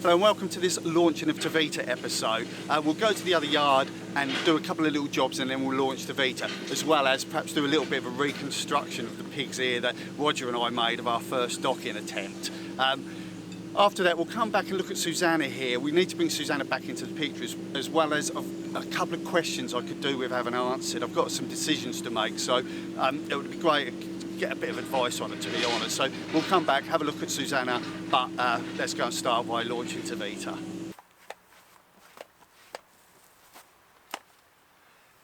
Hello and welcome to this launching of Tevita episode. We'll go to the other yard and do a couple of little jobs and then we'll launch Tevita, as well as perhaps do a little bit of a reconstruction of the pig's ear that Roger and I made of our first docking attempt. After that we'll come back and look at Susanna here. We need to bring Susanna back into the picture as well as a couple of questions I could do with having answered. I've got some decisions to make, so it would be great to get a bit of advice on it, to be honest. So we'll come back, have a look at Susanna, but let's go and start by launching Tevita.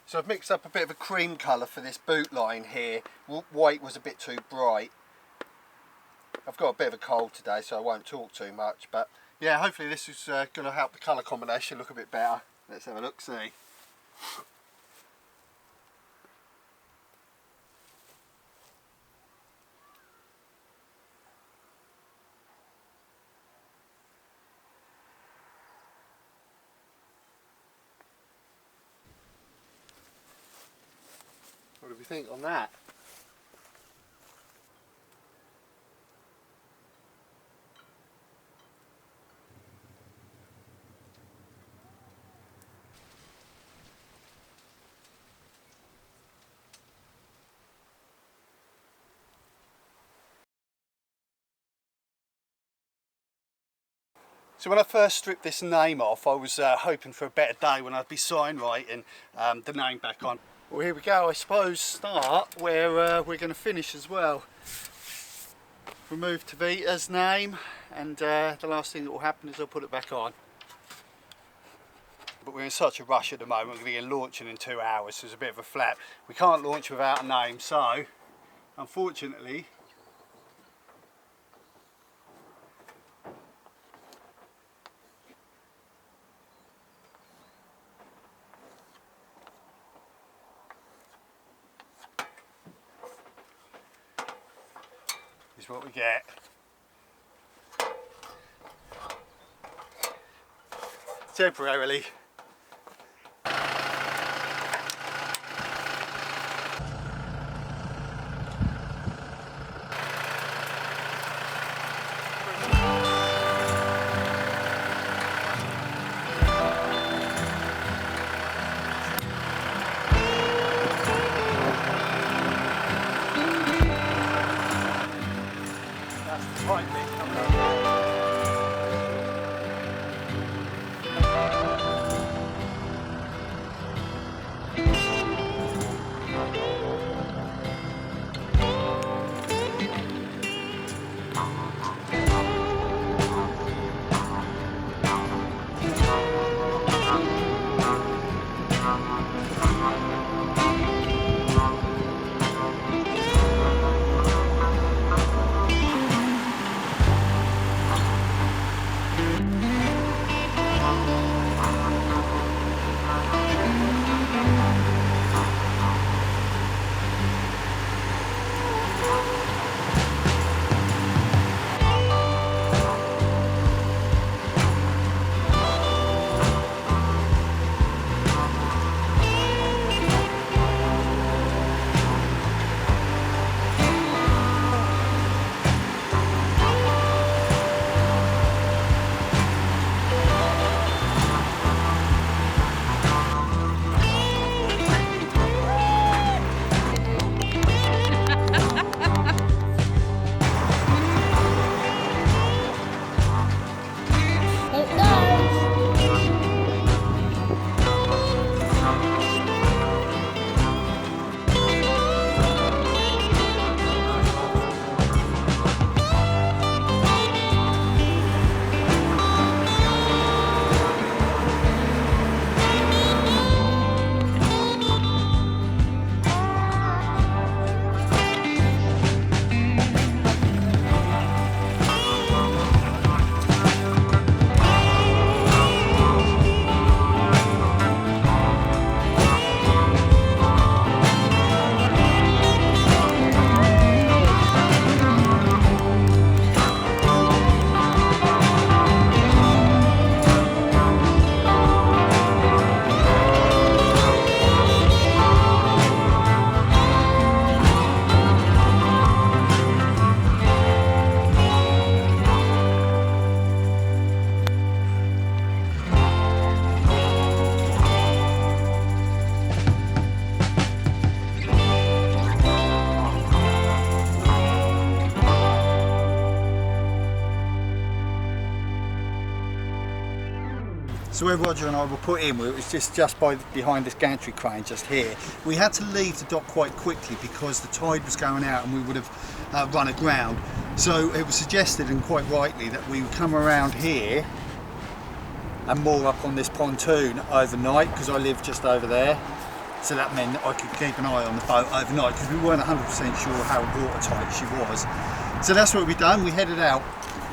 So I've mixed up a bit of a cream colour for this boot line here. White was a bit too bright. I've got a bit of a cold today, so I won't talk too much, but yeah, hopefully this is going to help the colour combination look a bit better. Let's have a look, see. What do we think on that? So when I first stripped this name off, I was hoping for a better day when I'd be sign writing the name back on. Well, here we go. I suppose start where we're going to finish as well. Remove Tevita's name, and the last thing that will happen is I'll put it back on. But we're in such a rush at the moment. We're going to be launching in 2 hours, so it's a bit of a flap. We can't launch without a name, so unfortunately is what we get. Temporarily. Right, Nick, come on. So where Roger and I were put in, it was just behind this gantry crane just here. We had to leave the dock quite quickly because the tide was going out and we would have run aground. So it was suggested, and quite rightly, that we would come around here and moor up on this pontoon overnight, because I live just over there. So that meant that I could keep an eye on the boat overnight, because we weren't 100% sure how watertight she was. So that's what we done. We headed out.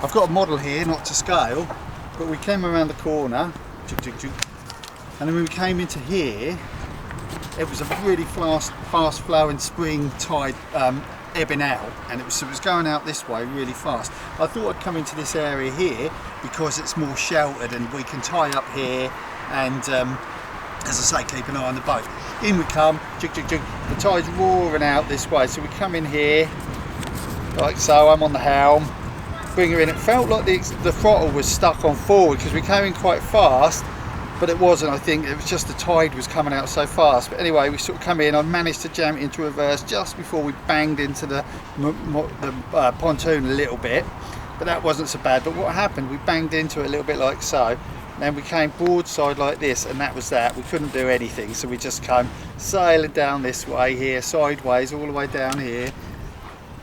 I've got a model here, not to scale, but we came around the corner, and then when we came into here, it was a really fast flowing spring tide ebbing out, and it was going out this way really fast. I thought I'd come into this area here because it's more sheltered and we can tie up here and as I say, keep an eye on the boat. In we come, the tide's roaring out this way, so we come in here like so. I'm on the helm, bring her in. It felt like the throttle was stuck on forward because we came in quite fast, but it wasn't. I think it was just the tide was coming out so fast. But anyway, we sort of come in. I managed to jam it into reverse just before we banged into the pontoon a little bit, but that wasn't so bad. But what happened, we banged into it a little bit like so, and then we came broadside like this, and that was that. We couldn't do anything, so we just came sailing down this way here, sideways all the way down here.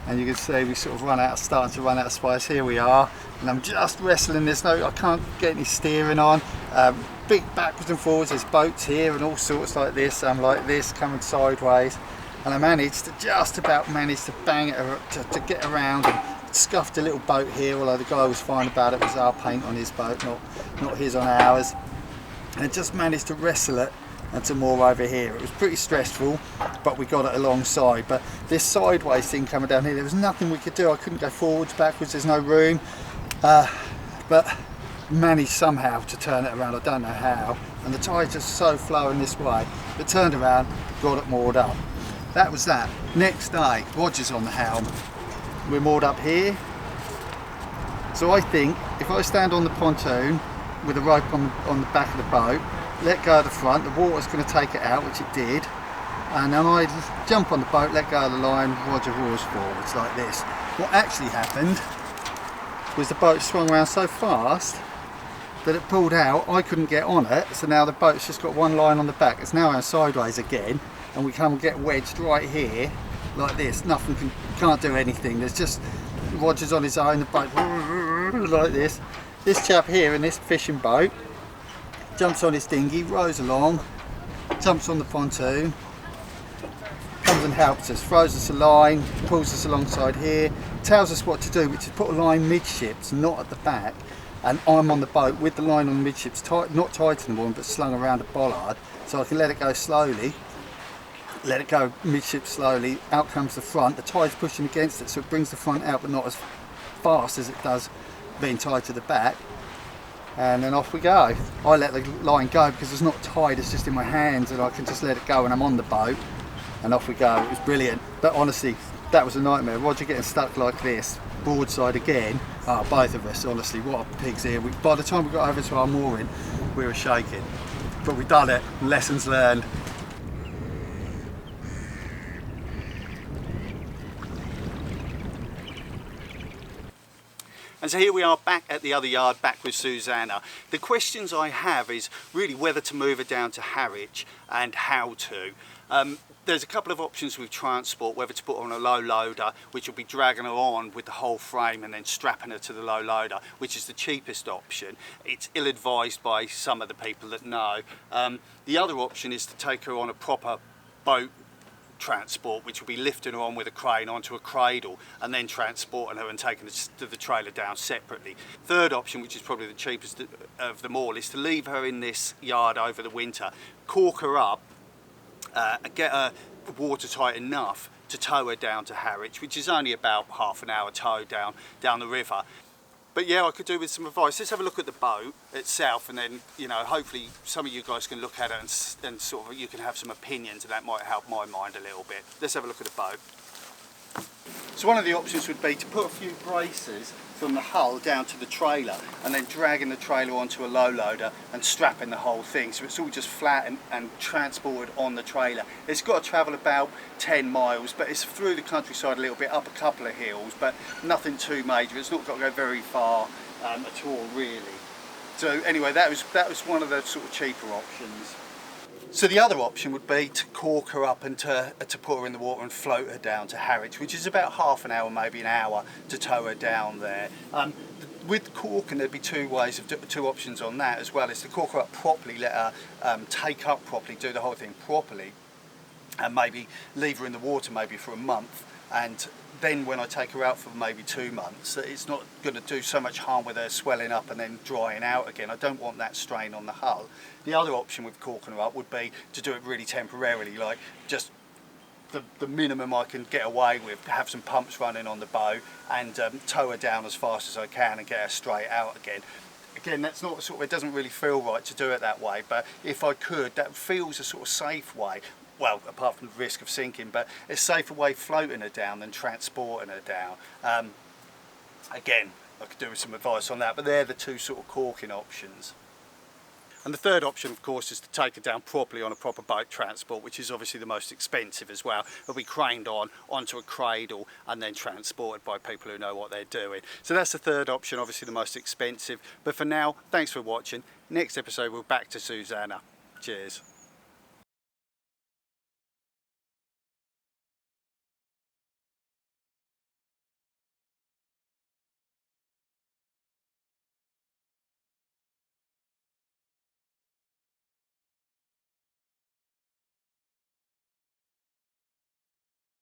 And you can see we sort of starting to run out of spice. Here we are, and I'm just wrestling this. No, I can't get any steering on. Big backwards and forwards. There's boats here and all sorts like this. I'm like this, coming sideways, and I managed to bang it to get around, and scuffed a little boat here. Although the guy was fine about it. It was our paint on his boat, not his on ours. And just managed to wrestle it and to moor over here. It was pretty stressful, but we got it alongside. But this sideways thing coming down here, there was nothing we could do. I couldn't go forwards, backwards, there's no room, but managed somehow to turn it around. I don't know how, and the tide's just so flowing this way, but turned around, got it moored up. That was that. Next day, Roger's on the helm, we're moored up here. So I think if I stand on the pontoon with a rope on the back of the boat, let go of the front, the water's going to take it out, which it did, and then I jump on the boat, let go of the line, Roger roars forwards like this. What actually happened was the boat swung around so fast that it pulled out. I couldn't get on it, so now the boat's just got one line on the back. It's now out sideways again, and we come get wedged right here like this. Can't do anything. There's just Roger's on his own, the boat like this. This chap here in this fishing boat jumps on his dinghy, rows along, jumps on the pontoon, comes and helps us, throws us a line, pulls us alongside here, tells us what to do, which is put a line midships, not at the back, and I'm on the boat with the line on the midships, not tied to the one, but slung around a bollard, so I can let it go slowly, let it go midships slowly. Out comes the front, the tide's pushing against it, so it brings the front out, but not as fast as it does being tied to the back. And then off we go. I let the line go because it's not tied, it's just in my hands, and I can just let it go and I'm on the boat, and off we go. It was brilliant, but honestly that was a nightmare. Roger getting stuck like this, broadside again. Both of us, honestly, what a pig's ear. By the time we got over to our mooring, we were shaking, but we done it. Lessons learned. And so here we are back at the other yard, back with Susanna. The questions I have is really whether to move her down to Harwich and how to. There's a couple of options with transport, whether to put her on a low loader, which will be dragging her on with the whole frame and then strapping her to the low loader, which is the cheapest option. It's ill-advised by some of the people that know. The other option is to take her on a proper boat transport, which will be lifting her on with a crane onto a cradle and then transporting her and taking the trailer down separately. Third option, which is probably the cheapest of them all, is to leave her in this yard over the winter, cork her up, get her watertight enough to tow her down to Harwich, which is only about half an hour tow down the river. But yeah, I could do with some advice. Let's have a look at the boat itself, and then, you know, hopefully some of you guys can look at it and sort of you can have some opinions, and that might help my mind a little bit. Let's have a look at the boat. So one of the options would be to put a few braces from the hull down to the trailer, and then dragging the trailer onto a low loader and strapping the whole thing, so it's all just flat and transported on the trailer. It's got to travel about 10 miles, but it's through the countryside a little bit, up a couple of hills, but nothing too major. It's not got to go very far at all, really. So anyway, that was one of the sort of cheaper options. So the other option would be to cork her up and to put her in the water and float her down to Harwich, which is about half an hour, maybe an hour, to tow her down there. With corking, there'd be two options on that as well. Is to cork her up properly, let her take up properly, do the whole thing properly, and maybe leave her in the water maybe for a month, and then when I take her out for maybe 2 months, it's not going to do so much harm with her swelling up and then drying out again. I don't want that strain on the hull. The other option with corking her up would be to do it really temporarily, like just the minimum I can get away with, have some pumps running on the bow and tow her down as fast as I can and get her straight out again. Again, that's not sort of, it doesn't really feel right to do it that way, but if I could, that feels a sort of safe way. Well, apart from the risk of sinking, but a safer way floating her down than transporting her down. Again, I could do with some advice on that, but they're the two sort of corking options. And the third option, of course, is to take her down properly on a proper boat transport, which is obviously the most expensive as well. It'll be craned onto a cradle and then transported by people who know what they're doing. So that's the third option, obviously the most expensive. But for now, thanks for watching. Next episode, we're back to Susanna. Cheers.